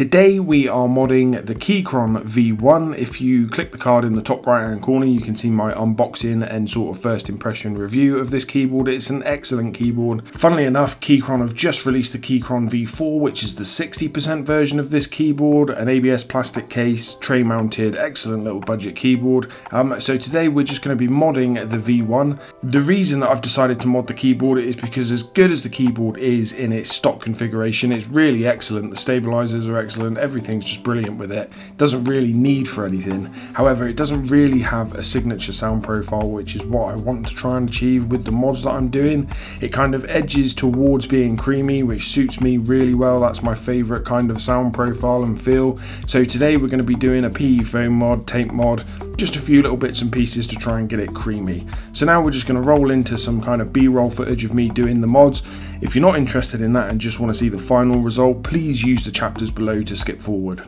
Today we are modding the Keychron V1. If you click the card in the top right hand corner, you can see my unboxing and sort of first impression review of this keyboard. It's an excellent keyboard. Funnily enough, Keychron have just released the Keychron V4, which is the 60% version of this keyboard, an ABS plastic case, tray mounted, excellent little budget keyboard. So today we're just going to be modding the V1. The reason that I've decided to mod the keyboard is because as good as the keyboard is in its stock configuration, it's really excellent. The stabilizers are excellent, everything's just brilliant with it. Doesn't really need for anything. However, it doesn't really have a signature sound profile, which is what I want to try and achieve with the mods that I'm doing. It kind of edges towards being creamy, which suits me really well. That's my favorite kind of sound profile and feel. So today we're going to be doing a PE foam mod, tape mod, just a few little bits and pieces to try and get it creamy. So now we're just going to roll into some kind of B-roll footage of me doing the mods. If you're not interested in that and just want to see the final result, please use the chapters below to skip forward.